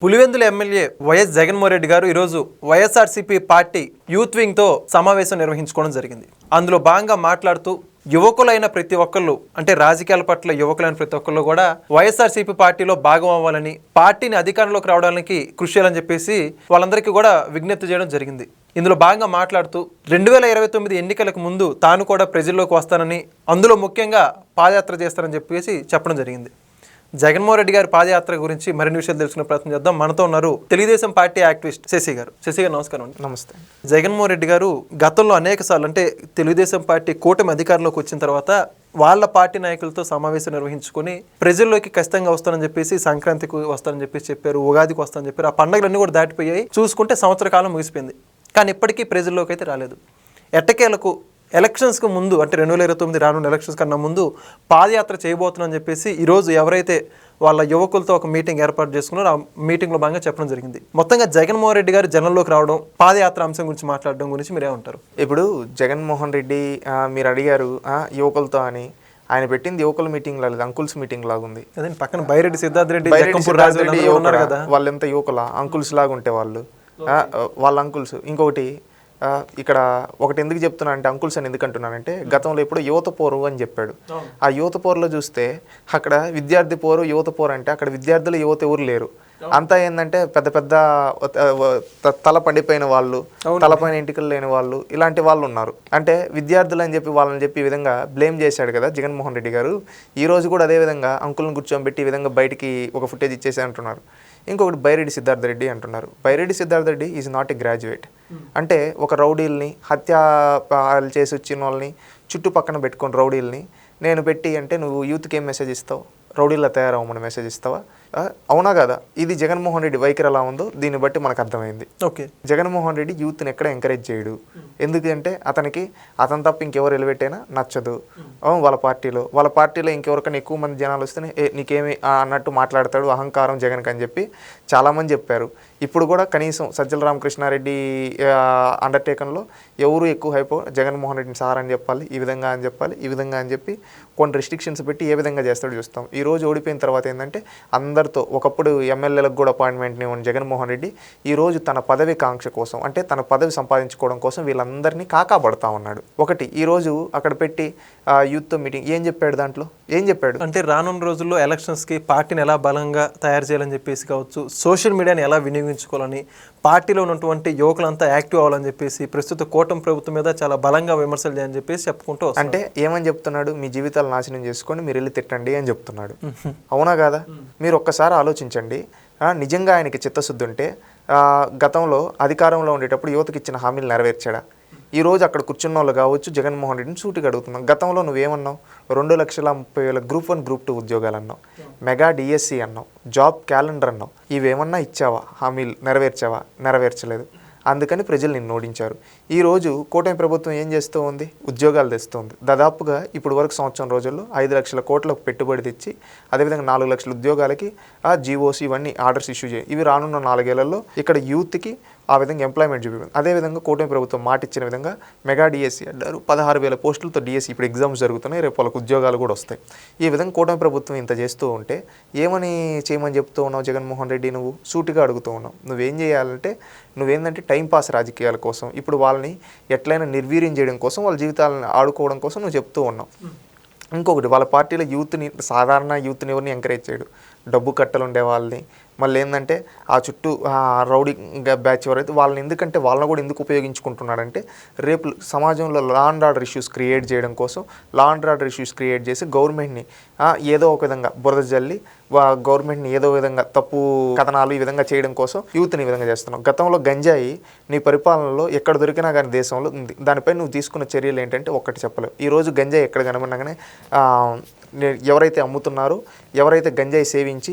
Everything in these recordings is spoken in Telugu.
పులివెందుల ఎమ్మెల్యే వైఎస్ జగన్మోహన్ రెడ్డి గారు ఈరోజు వైఎస్ఆర్సీపీ పార్టీ యూత్ వింగ్తో సమావేశం నిర్వహించుకోవడం జరిగింది. అందులో భాగంగా మాట్లాడుతూ యువకులైన ప్రతి ఒక్కళ్ళు అంటే రాజకీయాల పట్ల యువకులైన ప్రతి ఒక్కళ్ళు కూడా వైఎస్ఆర్సీపీ పార్టీలో భాగం అవ్వాలని, పార్టీని అధికారంలోకి రావడానికి కృషి చేయాలని చెప్పేసి వాళ్ళందరికీ కూడా విజ్ఞప్తి చేయడం జరిగింది. ఇందులో భాగంగా మాట్లాడుతూ 2029 ఎన్నికలకు ముందు తాను కూడా ప్రజల్లోకి వస్తానని, అందులో ముఖ్యంగా పాదయాత్ర చేస్తానని చెప్పేసి చెప్పడం జరిగింది. జగన్మోహన్ రెడ్డి గారి పాదయాత్ర గురించి మరిన్ని విషయాలు తెలుసుకునే ప్రయత్నం చేద్దాం. మనతో ఉన్నారు తెలుగుదేశం పార్టీ యాక్టివిస్ట్ శశి గారు. శశి గారు నమస్కారం అండి. నమస్తే. జగన్మోహన్ రెడ్డి గారు గతంలో అనేక సార్లు అంటే తెలుగుదేశం పార్టీ కూటమి అధికారంలోకి వచ్చిన తర్వాత వాళ్ళ పార్టీ నాయకులతో సమావేశం నిర్వహించుకొని ప్రజల్లోకి ఖచ్చితంగా వస్తానని చెప్పేసి, సంక్రాంతికి వస్తానని చెప్పేసి చెప్పారు, ఉగాదికి వస్తానని చెప్పారు. ఆ పండుగలన్నీ కూడా దాటిపోయాయి. చూసుకుంటే సంవత్సర కాలం ముగిసిపోయింది, కానీ ఇప్పటికీ ప్రజల్లోకి అయితే రాలేదు. ఎట్టకేలకు ఎలక్షన్స్కి ముందు అంటే 2029 రానున్న ఎలక్షన్స్ కన్నా ముందు పాదయాత్ర చేయబోతున్నామని చెప్పేసి ఈరోజు ఎవరైతే వాళ్ళ యువకులతో ఒక మీటింగ్ ఏర్పాటు చేసుకున్నారో ఆ మీటింగ్లో భాగంగా చెప్పడం జరిగింది. మొత్తంగా జగన్మోహన్ రెడ్డి గారు జనంలోకి రావడం, పాదయాత్ర అంశం గురించి మాట్లాడడం గురించి మీరేమంటారు? ఇప్పుడు జగన్మోహన్ రెడ్డి మీరు అడిగారు యువకులతో అని. ఆయన పెట్టింది యువకుల మీటింగ్ లాగా, అంకుల్స్ మీటింగ్ లాగా ఉంది. అదే పక్కన బైరెడ్డి సిద్ధార్థ రెడ్డి ఉన్నారు కదా, వాళ్ళు ఎంత యువకుల అంకుల్స్ లాగా ఉంటే వాళ్ళు వాళ్ళ అంకుల్స్. ఇంకొకటి ఇక్కడ ఒకటి ఎందుకు చెప్తున్నా అంటే, అంకుల్స్ అని ఎందుకు అంటున్నానంటే, గతంలో ఇప్పుడు యువత పోరు అని చెప్పాడు. ఆ యువత పోరులో చూస్తే అక్కడ విద్యార్థి పోరు, యువత పోరు అంటే అక్కడ విద్యార్థులు యువత ఎవరు లేరు. అంతా ఏంటంటే పెద్ద పెద్ద తల పండిపోయిన వాళ్ళు, తలపైన ఎంటికలు లేని వాళ్ళు, ఇలాంటి వాళ్ళు ఉన్నారు. అంటే విద్యార్థులు అని చెప్పి వాళ్ళని చెప్పి ఈ విధంగా బ్లేమ్ చేశాడు కదా జగన్మోహన్ రెడ్డి గారు. ఈ రోజు కూడా అదే విధంగా అంకుల్ని కూర్చోబెట్టి ఈ విధంగా బయటికి ఒక ఫుటేజ్ ఇచ్చేసి అంటున్నారు. ఇంకొకటి బైరెడ్డి సిద్ధార్థ రెడ్డి అంటున్నారు. Byreddy Siddhartha Reddy is not a graduate. అంటే ఒక రౌడీల్ని హత్యలు చేసి వచ్చిన వాళ్ళని చుట్టుపక్కన పెట్టుకుని రౌడీల్ని నేను పెట్టి అంటే నువ్వు యూత్కి ఏం మెసేజ్ ఇస్తావు? రౌడీల్లో తయారవ్వమని మెసేజ్ ఇస్తావా? అవునా కదా? ఇది జగన్మోహన్ రెడ్డి వైఖరి ఎలా ఉందో దీన్ని బట్టి మనకు అర్థమైంది. ఓకే, జగన్మోహన్ రెడ్డి యూత్ని ఎక్కడ ఎంకరేజ్ చేయడు. ఎందుకంటే అతను తప్ప ఇంకెవరు ఎలివేట్ అయినా నచ్చదు. వాళ్ళ పార్టీలో ఇంకెవరికైనా ఎక్కువ మంది జనాలు వస్తేనే నీకేమి అన్నట్టు మాట్లాడతాడు. అహంకారం జగన్కి అని చెప్పి చాలామంది చెప్పారు. ఇప్పుడు కూడా కనీసం సజ్జల రామకృష్ణారెడ్డి అండర్టేకన్లో ఎవరు ఎక్కువ హైపో జగన్మోహన్ రెడ్డిని సార్ అని చెప్పాలి, ఈ విధంగా అని చెప్పాలి, ఈ విధంగా అని చెప్పి కొన్ని రెస్ట్రిక్షన్స్ పెట్టి ఏ విధంగా చేస్తాడో చూస్తాం. ఈ రోజు ఓడిపోయిన తర్వాత ఏంటంటే అందరితో ఒకప్పుడు ఎమ్మెల్యేలకు కూడా అపాయింట్మెంట్ని ఉన్న జగన్మోహన్ రెడ్డి ఈరోజు తన పదవి కాంక్ష కోసం అంటే తన పదవి సంపాదించుకోవడం కోసం వీళ్ళందరినీ కాకాబడతా ఉన్నాడు. ఒకటి ఈరోజు అక్కడ పెట్టి యూత్తో మీటింగ్ ఏం చెప్పాడు? దాంట్లో ఏం చెప్పాడు అంటే రానున్న రోజుల్లో ఎలక్షన్స్కి పార్టీని ఎలా బలంగా తయారు చేయాలని చెప్పేసి కావచ్చు, సోషల్ మీడియాని ఎలా వినియోగించుకోవాలని, పార్టీలో ఉన్నటువంటి యువకులంతా యాక్టివ్ అవ్వాలని చెప్పేసి, ప్రస్తుత కూటమి ప్రభుత్వం మీద చాలా బలంగా విమర్శలు చేయాలని చెప్పేసి చెప్పుకుంటూ అంటే ఏమని చెప్తున్నాడు? మీ జీవితాలు నాశనం చేసుకొని మీరు వెళ్ళి తిట్టండి అని చెప్తున్నాడు. అవునా కాదా? మీరు ఒక్కసారి ఆలోచించండి. నిజంగా ఆయనకి చిత్తశుద్ధి ఉంటే గతంలో అధికారంలో ఉండేటప్పుడు యువతకి ఇచ్చిన హామీలు నెరవేర్చాడా? ఈరోజు అక్కడ కూర్చున్న వాళ్ళు కావచ్చు జగన్మోహన్ రెడ్డిని సూటిగా అడుగుతున్నాం. గతంలో నువ్వేమన్నావు? 2,30,30,000 గ్రూప్ 1 గ్రూప్ 2 ఉద్యోగాలు అన్నావు, మెగా డిఎస్సి అన్నావు, జాబ్ క్యాలెండర్ అన్నావు. ఇవేమన్నా ఇచ్చావా? హామీలు నెరవేర్చావా? నెరవేర్చలేదు. అందుకని ప్రజలు నిన్ను ఓడించారు. ఈరోజు కూటమి ప్రభుత్వం ఏం చేస్తూ ఉంది? ఉద్యోగాలు తెస్తుంది. దాదాపుగా ఇప్పుడు వరకు సంవత్సరం రోజుల్లో 5 లక్షల కోట్లకు పెట్టుబడి తెచ్చి అదేవిధంగా 4 లక్షల ఉద్యోగాలకి జీఓసి ఇవన్నీ ఆర్డర్స్ ఇష్యూ చేయి. ఇవి రానున్న 4 ఏళ్లలో ఇక్కడ యూత్కి ఆ విధంగా ఎంప్లాయ్మెంట్ చూపించింది. అదేవిధంగా కూటమి ప్రభుత్వం మాట ఇచ్చిన విధంగా మెగా డిఎస్సి అన్నారు. 16,000 పోస్టులతో డిఎస్సి ఇప్పుడు ఎగ్జామ్స్ జరుగుతున్నాయి. రేపు వాళ్ళకు ఉద్యోగాలు కూడా వస్తాయి. ఈ విధంగా కూటమి ప్రభుత్వం ఇంత చేస్తూ ఉంటే ఏమని చేయమని చెప్తూ ఉన్నావు జగన్మోహన్ రెడ్డి? నువ్వు సూటిగా అడుగుతూ ఉన్నావు. నువ్వేం చేయాలంటే నువ్వేంటంటే టైంపాస్ రాజకీయాల కోసం, ఇప్పుడు వాళ్ళని ఎట్లయినా నిర్వీర్యం చేయడం కోసం, వాళ్ళ జీవితాలను ఆడుకోవడం కోసం నువ్వు చెప్తూ ఉన్నావు. ఇంకొకటి, వాళ్ళ పార్టీలో సాధారణ యూత్ని ఎవరిని ఎంకరేజ్ చేయడు. డబ్బు కట్టలు ఉండే వాళ్ళని, మళ్ళీ ఏంటంటే ఆ చుట్టూ రౌడీ బ్యాచ్ ఎవరైతే వాళ్ళని ఎందుకంటే వాళ్ళని కూడా ఎందుకు ఉపయోగించుకుంటున్నాడంటే రేపు సమాజంలో law and order issues create చేయడం కోసం, law and order issues create చేసి గవర్నమెంట్ని ఏదో ఒక విధంగా బురద జల్లి గవర్నమెంట్ని ఏదో విధంగా తప్పు కథనాలు ఈ విధంగా చేయడం కోసం యూత్ని ఈ విధంగా చేస్తున్నాం. గతంలో గంజాయి నీ పరిపాలనలో ఎక్కడ దొరికినా కానీ దేశంలో ఉంది. దానిపై నువ్వు తీసుకున్న చర్యలు ఏంటంటే ఒక్కటి చెప్పలేవు. ఈరోజు గంజాయి ఎక్కడ కనబడినాగానే ఎవరైతే అమ్ముతున్నారో, ఎవరైతే గంజాయి సేవించి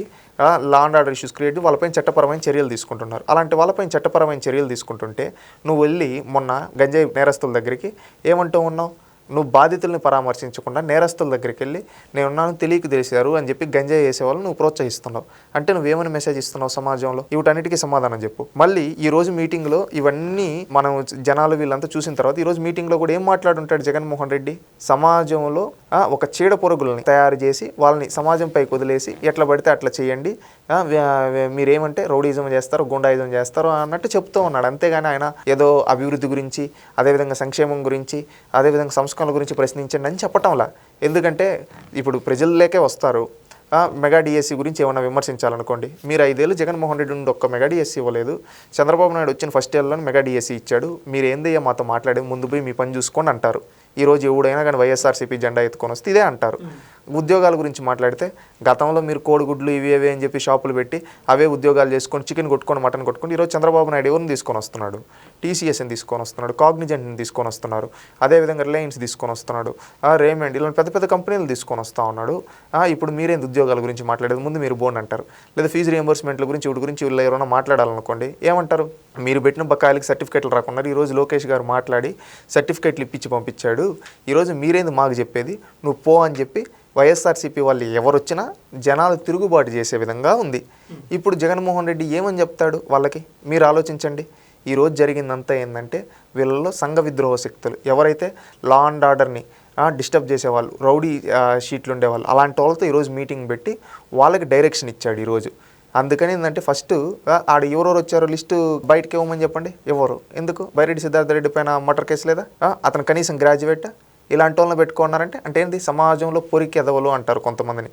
law and order issues create వాళ్ళపైన చట్టపరమైన చర్యలు తీసుకుంటున్నారు. అలాంటి వాళ్ళపైన చట్టపరమైన చర్యలు తీసుకుంటుంటే నువ్వు వెళ్ళి మొన్న గంజాయి నేరస్తుల దగ్గరికి ఏమంటూ ఉన్నావు? నువ్వు బాధితుల్ని పరామర్శించకుండా నేరస్తుల దగ్గరికి వెళ్ళి నేనున్నాను తెలియక తెలిసారు అని చెప్పి గంజాయి చేసేవాళ్ళు నువ్వు ప్రోత్సహిస్తున్నావు. అంటే నువ్వేమని మెసేజ్ ఇస్తున్నావు సమాజంలో? వీటన్నిటికీ సమాధానం చెప్పు. మళ్ళీ ఈ రోజు మీటింగ్లో ఇవన్నీ మనం జనాలు వీళ్ళంతా చూసిన తర్వాత ఈరోజు మీటింగ్లో కూడా ఏం మాట్లాడుంటాడు జగన్మోహన్ రెడ్డి? సమాజంలో ఒక చీడ పొరుగుల్ని తయారు చేసి వాళ్ళని సమాజం పైకి వదిలేసి ఎట్లా పడితే అట్లా చేయండి, మీరేమంటే రౌడీజం చేస్తారు, గుండాయిజం చేస్తారు అన్నట్టు చెప్తూ ఉన్నాడు. అంతేగాని ఆయన ఏదో అభివృద్ధి గురించి, అదేవిధంగా సంక్షేమం గురించి, అదేవిధంగా సంస్కరణల గురించి ప్రశ్నించండి అని చెప్పటంలా. ఎందుకంటే ఇప్పుడు ప్రజల్లోకే వస్తారు. మెగా డిఎస్సి గురించి ఏమైనా విమర్శించాలనుకోండి, మీరు 5 ఏళ్ళు జగన్మోహన్ రెడ్డి నుండి ఒక్క మెగా డిఎస్సి ఇవ్వలేదు, చంద్రబాబు నాయుడు వచ్చిన ఫస్ట్ ఇయర్లో మెగా డిఎస్సి ఇచ్చాడు, మీరు ఏందయ్యా మాతో మాట్లాడే, ముందు పోయి మీ పని చూసుకోండి అంటారు. ఈరోజు ఎవడైనా కానీ వైఎస్ఆర్సీపీ జెండా ఎత్తుకొని వస్తే ఇదే అంటారు. ఉద్యోగాల గురించి మాట్లాడితే గతంలో మీరు కోడిగుడ్లు ఇవి అని చెప్పి షాపులు పెట్టి అవే ఉద్యోగాలు చేసుకొని చికెన్ కొట్టుకొని మటన్ కొట్టుకొని ఈరోజు చంద్రబాబు నాయుడు ఎవరిని తీసుకొని వస్తున్నాడు? టీసీఎస్ని తీసుకొని వస్తున్నాడు, కాగ్నిజెంట్ని తీసుకొని వస్తున్నారు, అదేవిధంగా రిలయన్స్ తీసుకొని వస్తున్నాడు, రేమండ్ ఇలాంటి పెద్ద పెద్ద కంపెనీలు తీసుకొని వస్తూ ఉన్నాడు. ఇప్పుడు మీరేంది ఉద్యోగాల గురించి మాట్లాడేది? ముందు మీరు బోన్ అంటారు. లేదా ఫీజు రియంబర్స్మెంట్ల గురించి వీటి గురించి వీళ్ళు ఎవరైనా మాట్లాడాలనుకోండి ఏమంటారు? మీరు పెట్టిన బకాయిలకి సర్టిఫికేట్లు రాకుండా ఈరోజు లోకేష్ గారు మాట్లాడి సర్టిఫికేట్లు ఇప్పించి పంపించాడు. ఈరోజు మీరేంది మాకు చెప్పేది? నువ్వు పో అని చెప్పి వైఎస్ఆర్సీపీ వాళ్ళు ఎవరు వచ్చినా జనాలు తిరుగుబాటు చేసే విధంగా ఉంది. ఇప్పుడు జగన్మోహన్ రెడ్డి ఏమని చెప్తాడు వాళ్ళకి? మీరు ఆలోచించండి. ఈరోజు జరిగిందంతా ఏంటంటే వీళ్ళలో సంఘ విద్రోహ శక్తులు ఎవరైతే లా అండ్ ఆర్డర్ని డిస్టర్బ్ చేసేవాళ్ళు, రౌడీ షీట్లు ఉండేవాళ్ళు, అలాంటి వాళ్ళతో ఈరోజు మీటింగ్ పెట్టి వాళ్ళకి డైరెక్షన్ ఇచ్చాడు ఈరోజు. అందుకని ఏంటంటే ఫస్ట్ ఆడ ఎవరెవరు వచ్చారో లిస్టు బయటకి ఇవ్వమని చెప్పండి. ఎవరు? ఎందుకు? బైరెడ్డి సిద్ధార్థ రెడ్డి పైన మర్డర్ కేసు లేదా? అతను కనీసం గ్రాడ్యుయేట్? ఇలాంటి వాళ్ళని పెట్టుకున్నారంటే అంటే ఏంటి? సమాజంలో పొరికెదవలు అంటారు కొంతమందిని.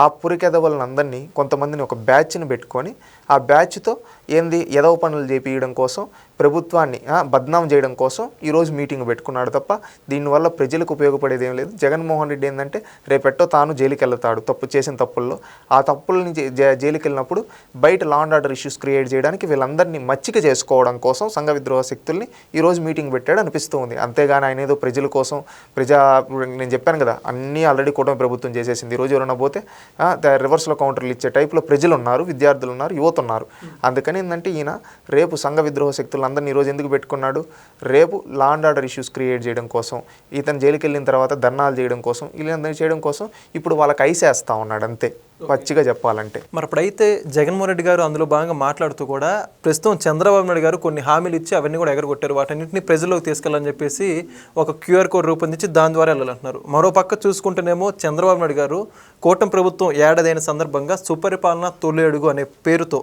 ఆ పొరికెదవలను అందరినీ కొంతమందిని ఒక బ్యాచ్ని పెట్టుకొని ఆ బ్యాచ్తో ఏంది ఎదవ పనులు చేపించడం కోసం, ప్రభుత్వాన్ని బద్నాం చేయడం కోసం ఈరోజు మీటింగ్ పెట్టుకున్నాడు తప్ప దీనివల్ల ప్రజలకు ఉపయోగపడేది ఏం లేదు. జగన్మోహన్ రెడ్డి ఏంటంటే రేపెట్టో తాను జైలుకి వెళ్తాడు తప్పు చేసిన తప్పుల్లో. ఆ తప్పుల్ని జైలుకి వెళ్ళినప్పుడు బయట law and order issues create చేయడానికి వీళ్ళందరినీ మచ్చిక చేసుకోవడం కోసం సంఘ విద్రోహ శక్తుల్ని ఈరోజు మీటింగ్ పెట్టాడు అనిపిస్తూ ఉంది. అంతేగాని ఆయన ఏదో ప్రజల కోసం నేను చెప్పాను కదా అన్నీ ఆల్రెడీ కూటమి ప్రభుత్వం చేసేసింది. ఈరోజు ఎవరైనా పోతే రివర్స్లో కౌంటర్లు ఇచ్చే టైప్లో ప్రజలు ఉన్నారు, విద్యార్థులు ఉన్నారు, యువత ఉన్నారు. అందుకని ఏంటంటే ఈయన రేపు సంఘ విద్రోహ శక్తులందరినీ ఈరోజు ఎందుకు పెట్టుకున్నాడు? రేపు law and order issues create చేయడం కోసం, ఇతను జైలుకి వెళ్ళిన తర్వాత ధర్నాలు చేయడం కోసం, వీళ్ళందరినీ చేయడం కోసం ఇప్పుడు వాళ్ళకి ఐసేస్తా ఉన్నాడు అంతే పచ్చిగా చెప్పాలంటే. మరి అప్పుడైతే జగన్మోహన్ రెడ్డి గారు అందులో భాగంగా మాట్లాడుతూ కూడా ప్రస్తుతం చంద్రబాబు నాయుడు గారు కొన్ని హామీలు ఇచ్చి అవన్నీ కూడా ఎగరగొట్టారు, వాటన్నింటినీ ప్రజల్లోకి తీసుకెళ్ళాలని చెప్పేసి ఒక క్యూఆర్ కోడ్ రూపొందించి దాని ద్వారా వెళ్ళాలంటున్నారు. మరో పక్క చూసుకుంటేనేమో చంద్రబాబు నాయుడు గారు కూటమి ప్రభుత్వం ఏడాదైన సందర్భంగా సుపరిపాలన తొలి అడుగు అనే పేరుతో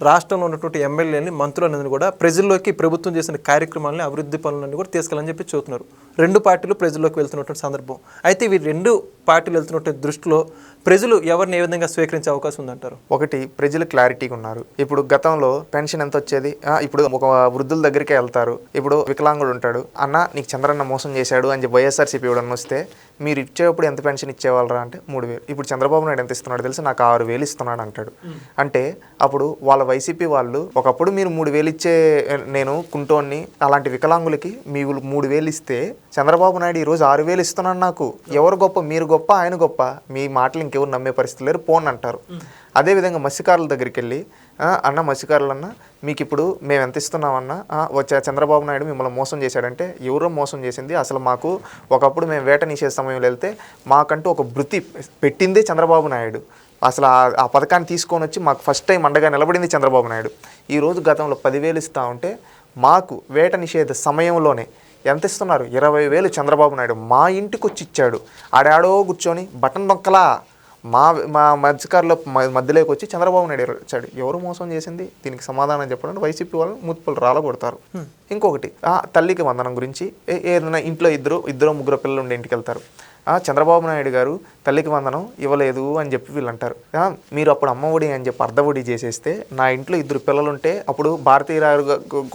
రాష్ట్రంలో ఉన్నటువంటి ఎమ్మెల్యేలని, మంత్రులందరినీ కూడా ప్రజల్లోకి ప్రభుత్వం చేసిన కార్యక్రమాలని, అభివృద్ధి పనులన్నీ కూడా తీసుకెళ్ళని చెప్పి చూస్తున్నారు. 2 పార్టీలు ప్రజల్లోకి వెళ్తున్నటువంటి సందర్భం. అయితే ఇవి 2 పార్టీలు వెళ్తున్నటువంటి దృష్టిలో ప్రజలు ఎవరిని ఏ విధంగా స్వీకరించే అవకాశం ఉందంటారు? ఒకటి, ప్రజలు క్లారిటీగా ఉన్నారు. ఇప్పుడు గతంలో పెన్షన్ ఎంత వచ్చేది? ఇప్పుడు ఒక వృద్ధుల దగ్గరికే వెళ్తారు. ఇప్పుడు వికలాంగుడు ఉంటాడు, అన్న నీకు చంద్రన్న మోసం చేశాడు అని చెప్పి వైఎస్ఆర్సీపీ ఇవ్వడం వస్తే మీరు ఇచ్చేటప్పుడు ఎంత పెన్షన్ ఇచ్చేవాళ్ళరా అంటే 3,000. ఇప్పుడు చంద్రబాబు నాయుడు ఎంత ఇస్తున్నాడు తెలుసు? నాకు 6,000 ఇస్తున్నాడు అంటాడు. అంటే అప్పుడు వాళ్ళ వైసీపీ వాళ్ళు ఒకప్పుడు మీరు 3,000 ఇచ్చే నేను కుంటోన్ని అలాంటి వికలాంగులకి మీరు 3,000 ఇస్తే చంద్రబాబు నాయుడు ఈరోజు 6,000 ఇస్తున్నాడు. నాకు ఎవరు గొప్ప? మీరు గొప్ప, ఆయన గొప్ప? మీ మాటలు ఇంకెవరు నమ్మే పరిస్థితి లేరు, పోన్ అంటారు. అదేవిధంగా మత్స్యకారుల దగ్గరికి వెళ్ళి అన్న మత్స్యకారులు అన్న మీకు ఇప్పుడు మేము ఎంత ఇస్తున్నామన్నా వచ్చే చంద్రబాబు నాయుడు మిమ్మల్ని మోసం చేశాడంటే ఎవరో మోసం చేసింది? అసలు మాకు ఒకప్పుడు మేము వేట నిషేధ సమయంలో వెళ్తే మాకంటూ ఒక వృత్తి పెట్టిందే చంద్రబాబు నాయుడు. అసలు ఆ పథకాన్ని తీసుకొని వచ్చి మాకు ఫస్ట్ టైం అండగా నిలబడింది చంద్రబాబు నాయుడు. ఈరోజు గతంలో 10,000 ఇస్తూ ఉంటే మాకు వేట నిషేధ సమయంలోనే ఎంత ఇస్తున్నారు? 20,000 చంద్రబాబు నాయుడు మా ఇంటికి వచ్చి ఇచ్చాడు. ఆడాడో కూర్చొని బటన్ నొక్కలా మా మత్స్యకారుల మధ్యలోకి వచ్చి చంద్రబాబు నాయుడు వచ్చాడు. ఎవరు మోసం చేసింది? దీనికి సమాధానం చెప్పడానికి వైసీపీ వాళ్ళు మూతిపళ్ళు రాలగొడతారు. ఇంకొకటి, తల్లికి వందనం గురించి ఏదైనా ఇంట్లో ఇద్దరు ముగ్గురు పిల్లలు ఉండే ఇంటికి వెళ్తారు. చంద్రబాబు నాయుడు గారు తల్లికి వందనం ఇవ్వలేదు అని చెప్పి వీళ్ళు అంటారు. మీరు అప్పుడు అమ్మఒడి అని చెప్పి అర్ధఒడి చేసేస్తే నా ఇంట్లో 2 పిల్లలు ఉంటే అప్పుడు భారతీయరావు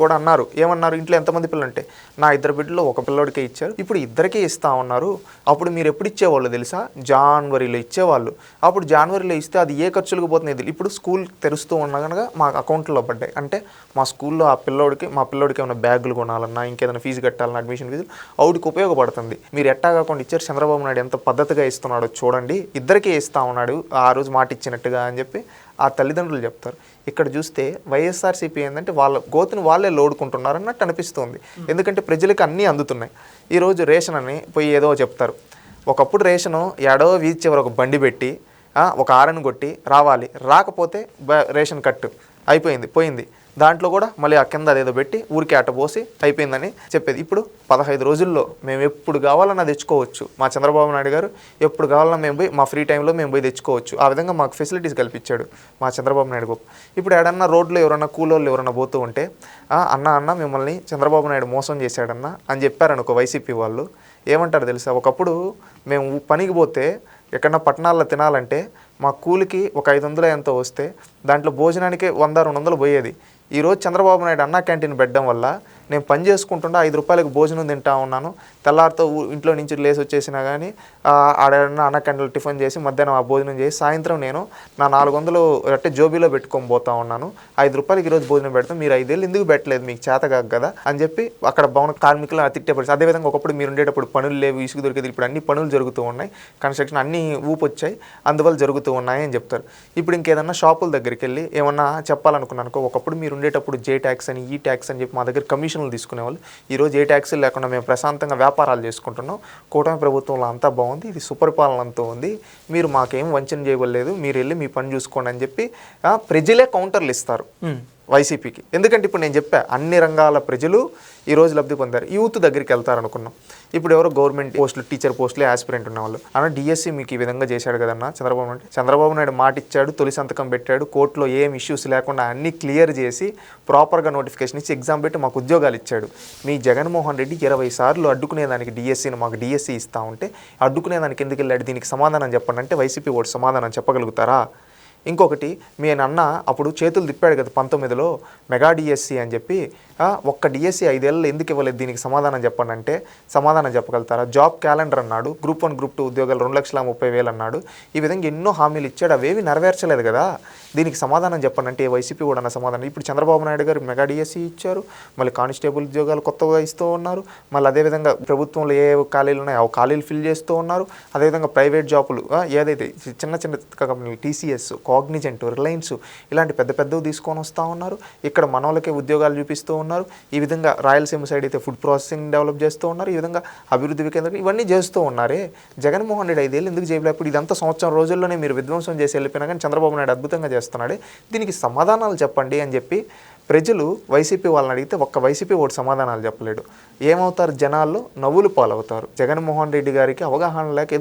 కూడా అన్నారు, ఏమన్నారు? ఇంట్లో ఎంతమంది పిల్లలు ఉంటే నా 2 బిడ్డలు ఒక పిల్లోడికే ఇచ్చారు, ఇప్పుడు ఇద్దరికే ఇస్తా ఉన్నారు. అప్పుడు మీరు ఎప్పుడు ఇచ్చేవాళ్ళు తెలుసా? జనవరిలో ఇచ్చేవాళ్ళు. అప్పుడు జనవరిలో ఇస్తే అది ఏ ఖర్చులకు పోతుంది? ఇప్పుడు స్కూల్ తెరుస్తూ ఉండగా మా అకౌంట్లో పడ్డాయి. అంటే మా స్కూల్లో మా పిల్లోడికి ఏమైనా బ్యాగులు కొనాలన్నా, ఇంకేదైనా ఫీజు కట్టాలన్నా, అడ్మిషన్ ఫీజు ఆవిడకి ఉపయోగపడుతుంది. మీరు ఎట్టా కాకుండా ఇచ్చారు. చంద్రబాబు నాయుడు ఎంత పద్ధతిగా ఇస్తున్నాడో చూడండి, ఇద్దరికీ ఇస్తా ఉన్నాడు ఆ రోజు మాట ఇచ్చినట్టుగా అని చెప్పి ఆ తల్లిదండ్రులు చెప్తారు. ఇక్కడ చూస్తే వైఎస్ఆర్సీపీ ఏంటంటే వాళ్ళ గోతుని వాళ్ళే లోడుకుంటున్నారు అన్నట్టు అనిపిస్తుంది. ఎందుకంటే ప్రజలకు అన్నీ అందుతున్నాయి. ఈరోజు రేషన్ అని పోయి ఏదో చెప్తారు. ఒకప్పుడు రేషను ఏడో వీధి చివర ఒక బండి పెట్టి ఒక ఆరని కొట్టి రావాలి, రాకపోతే రేషన్ కట్టు అయిపోయింది పోయింది. దాంట్లో కూడా మళ్ళీ ఆ కింద అదేదో పెట్టి ఊరికి అట్ట పోసి అయిపోయిందని చెప్పేది. ఇప్పుడు 15 రోజుల్లో మేము ఎప్పుడు కావాలన్నా తెచ్చుకోవచ్చు. మా చంద్రబాబు నాయుడు గారు ఎప్పుడు కావాలన్నా మేము పోయి మా ఫ్రీ టైంలో మేము పోయి తెచ్చుకోవచ్చు. ఆ విధంగా మాకు ఫెసిలిటీస్ కల్పించాడు మా చంద్రబాబు నాయుడు గొప్ప. ఇప్పుడు ఏడన్నా రోడ్లో ఎవరన్నా కూలోళ్ళు ఎవరన్నా పోతూ ఉంటే అన్న మిమ్మల్ని చంద్రబాబు నాయుడు మోసం చేశాడన్నా అని చెప్పారనుకో వైసీపీ వాళ్ళు, ఏమంటారు తెలుసా? ఒకప్పుడు మేము పనికి పోతే ఎక్కడన్నా పట్టణాల్లో తినాలంటే మా కూలికి ఒక 500 ఎంతో వస్తే దాంట్లో భోజనానికే 100-200 పోయేది. ఈరోజు చంద్రబాబు నాయుడు అన్నా క్యాంటీన్ పెట్టడం వల్ల నేను పని చేసుకుంటుంటే 5 రూపాయలకు భోజనం తింటా ఉన్నాను. తెల్లారితో ఇంట్లో నుంచి లేసి వచ్చేసినా కానీ ఆడన్నా అన్న క్యాంటీన్లో టిఫిన్ చేసి మధ్యాహ్నం ఆ భోజనం చేసి సాయంత్రం నేను నా 400 అంటే జోబీలో పెట్టుకొని పోతా ఉన్నాను. 5 రూపాయలకి ఈరోజు భోజనం పెడతాం, మీరు 5 ఏళ్ళు ఎందుకు పెట్టలేదు, మీకు చేత కాదు కదా అని చెప్పి అక్కడ భవన కార్మికులు తిట్టే పరిస్థితి. అదేవిధంగా ఒకప్పుడు మీరు ఉండేటప్పుడు పనులు లేవు, ఇసుకు దొరికేది. ఇప్పుడు అన్ని పనులు జరుగుతూ ఉన్నాయి, కన్స్ట్రక్షన్ అన్ని ఊపొచ్చాయి, అందువల్ల జరుగుతూ ఉన్నాయి అని చెప్తారు. ఇప్పుడు ఇంకేదన్నా షాపుల దగ్గరికి వెళ్ళి ఏమన్నా చెప్పాలనుకున్నాను, ఒకప్పుడు మీరు ఉండేటప్పుడు జే ట్యాక్స్ అని ఈ ట్యాక్స్ అని చెప్పి మా దగ్గర కమిషన్లు తీసుకునేవాళ్ళు. ఈరోజు ఏ ట్యాక్స్లు లేకుండా మేము ప్రశాంతంగా వ్యాపారాలు చేసుకుంటున్నాం. కూటమి ప్రభుత్వంలో అంతా బాగుంది, ఇది సుపరిపాలనతో ఉంది, మీరు మాకేం వంచన చేయలేదు, మీరు వెళ్ళి మీ పని చూసుకోండి అని చెప్పి ప్రజలే కౌంటర్లు ఇస్తారు వైసీపీకి. ఎందుకంటే ఇప్పుడు నేను చెప్పా అన్ని రంగాల ప్రజలు ఈరోజు లబ్ధి పొందారు. యూత్ దగ్గరికి వెళ్తారనుకున్నాం. ఇప్పుడు ఎవరో గవర్నమెంట్ పోస్టులు, టీచర్ పోస్టులు యాస్పిరెంట్ ఉన్నవాళ్ళు అన్న డిఎస్సి మీకు ఈ విధంగా చేశాడు కదన్నా చంద్రబాబు నాయుడు మాట ఇచ్చాడు, తొలి సంతకం పెట్టాడు, కోర్టులో ఏం ఇష్యూస్ లేకుండా అన్నీ క్లియర్ చేసి ప్రాపర్గా నోటిఫికేషన్ ఇచ్చి ఎగ్జామ్ పెట్టి మాకు ఉద్యోగాలు ఇచ్చాడు. మీ జగన్మోహన్ రెడ్డి 20 సార్లు అడ్డుకునేదానికి డిఎస్సిని మాకు డిఎస్సి ఇస్తా ఉంటే అడ్డుకునేదానికి ఎందుకు వెళ్ళాడు, దీనికి సమాధానం చెప్పండి అంటే వైసీపీ ఓటు సమాధానం చెప్పగలుగుతారా? ఇంకొకటి, మీ నాన్న అప్పుడు చేతులు తిప్పాడు కదా 19లో మెగా డిఎస్సి అని చెప్పి, ఒక్క డిఎస్సి 5 ఏళ్ళు ఎందుకు ఇవ్వలేదు, దీనికి సమాధానం చెప్పండి అంటే సమాధానం చెప్పగలుగుతారా? జాబ్ క్యాలెండర్ అన్నాడు, గ్రూప్ 1 గ్రూప్ 2 ఉద్యోగాలు 2,30,000 అన్నాడు. ఈ విధంగా ఎన్నో హామీలు ఇచ్చాడు, అవేవి నెరవేర్చలేదు కదా. దీనికి సమాధానం చెప్పండి అంటే వైసీపీ కూడా అన్న సమాధానం. ఇప్పుడు చంద్రబాబు నాయుడు గారు మెగా డిఎస్సి ఇచ్చారు, మళ్ళీ కానిస్టేబుల్ ఉద్యోగాలు కొత్తగా ఇస్తూ ఉన్నారు, మళ్ళీ అదేవిధంగా ప్రభుత్వంలో ఏ ఖాళీలు ఉన్నాయో ఆ ఖాళీలు ఫిల్ చేస్తూ ఉన్నారు. అదేవిధంగా ప్రైవేట్ జాబులు ఏదైతే చిన్న చిన్న కంపెనీలు టీసీఎస్, కాగ్నిజెంట్, రిలయన్స్ ఇలాంటి పెద్ద పెద్దవి తీసుకొని వస్తూ ఉన్నారు. ఇక్కడ మనోళ్ళకే ఉద్యోగాలు చూపిస్తూ ఉన్నారు. ఈ విధంగా రాయలసీమ సైడ్ అయితే ఫుడ్ ప్రాసెసింగ్ డెవలప్ చేస్తూ ఉన్నారు. ఈ విధంగా అభివృద్ధి కేంద్రం ఇవన్నీ చేస్తూ ఉన్నారే. జగన్మోహన్ రెడ్డి 5 ఏళ్ళు ఎందుకు చేయలేదు? ఇప్పుడు ఇదంతా సంవత్సరం రోజుల్లోనే మీరు విధ్వంసం చేసి వెళ్ళిపోయినా కానీ చంద్రబాబు నాయుడు అద్భుతంగా చేస్తున్నాడే, దీనికి సమాధానాలు చెప్పండి అని చెప్పి ప్రజలు వైసీపీ వాళ్ళని అడిగితే ఒక్క వైసీపీ ఓటు సమాధానాలు చెప్పలేడు. ఏమవుతారు? జనాల్లో నవ్వులు పాలవుతారు. జగన్మోహన్ రెడ్డి గారికి అవగాహన లేక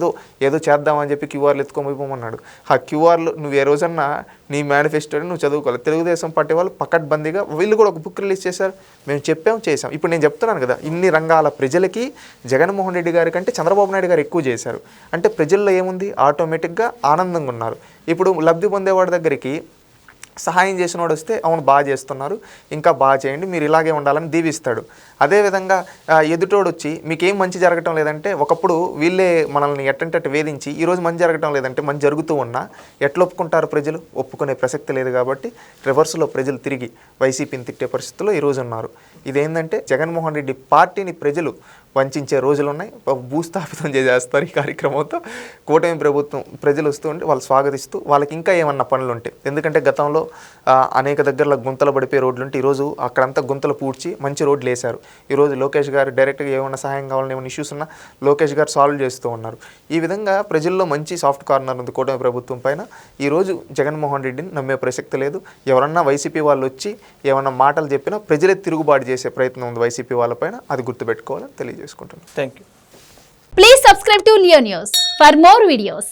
ఏదో చేద్దామని చెప్పి క్యూఆర్లు ఎత్తుకోమని ఆ క్యూఆర్లు నువ్వు ఏ రోజన్నా నీ మేనిఫెస్టోని నువ్వు చదువుకోవాలి. తెలుగుదేశం పార్టీ వాళ్ళు పకడ్బందీగా వీళ్ళు కూడా ఒక బుక్ రిలీజ్ చేశారు, మేము చేసాం. ఇప్పుడు నేను చెప్తున్నాను కదా, ఇన్ని రంగాల ప్రజలకి జగన్మోహన్ రెడ్డి గారి కంటే చంద్రబాబు నాయుడు గారు ఎక్కువ చేశారు. అంటే ప్రజల్లో ఏముంది? ఆటోమేటిక్గా ఆనందంగా ఉన్నారు. ఇప్పుడు లబ్ధి పొందేవాడి దగ్గరికి సహాయం చేసిన వాడు వస్తే అవును బాగా చేస్తున్నారు, ఇంకా బాగా చేయండి, మీరు ఇలాగే ఉండాలని దీవిస్తాడు. అదేవిధంగా ఎదుటోడు వచ్చి మీకేం మంచి జరగటం లేదంటే ఒకప్పుడు వీళ్ళే మనల్ని ఎట్టంటే వేధించి ఈరోజు మంచి జరగటం లేదంటే మంచి జరుగుతూ ఉన్నా ఎట్లా ఒప్పుకుంటారు ప్రజలు? ఒప్పుకునే ప్రసక్తి లేదు. కాబట్టి రివర్స్లో ప్రజలు తిరిగి వైసీపీని తిట్టే పరిస్థితుల్లో ఈరోజు ఉన్నారు. ఇదేంటంటే జగన్మోహన్ రెడ్డి పార్టీని ప్రజలు వంచే రోజులు ఉన్నాయి. భూస్థాపితం చేస్తారు ఈ కార్యక్రమంతో. కూటమి ప్రభుత్వం ప్రజలు వస్తూ ఉంటే వాళ్ళు స్వాగతిస్తూ వాళ్ళకి ఇంకా ఏమన్నా పనులు ఉంటాయి. ఎందుకంటే గతంలో అనేక దగ్గరలో గుంతలు పడిపోయే రోడ్లు ఉంటే ఈరోజు అక్కడంతా గుంతలు పూడ్చి మంచి రోడ్లు వేశారు. ఈరోజు లోకేష్ గారు డైరెక్ట్గా ఏమైనా సహాయం కావాలని ఏమైనా ఇష్యూస్ ఉన్నా లోకేష్ గారు సాల్వ్ చేస్తూ ఉన్నారు. ఈ విధంగా ప్రజల్లో మంచి సాఫ్ట్ కార్నర్ ఉంది కూటమి ప్రభుత్వం పైన. ఈరోజు జగన్మోహన్ రెడ్డిని నమ్మే ప్రసక్తి లేదు. ఎవరన్నా వైసీపీ వాళ్ళు వచ్చి ఏమన్నా మాటలు చెప్పినా ప్రజలే తిరుగుబాటు చేసే ప్రయత్నం ఉంది వైసీపీ వాళ్ళపైన. అది గుర్తుపెట్టుకోవాలని తెలియజేసుకుంటున్నాను. Thank you. Please subscribe to Leo News for more videos.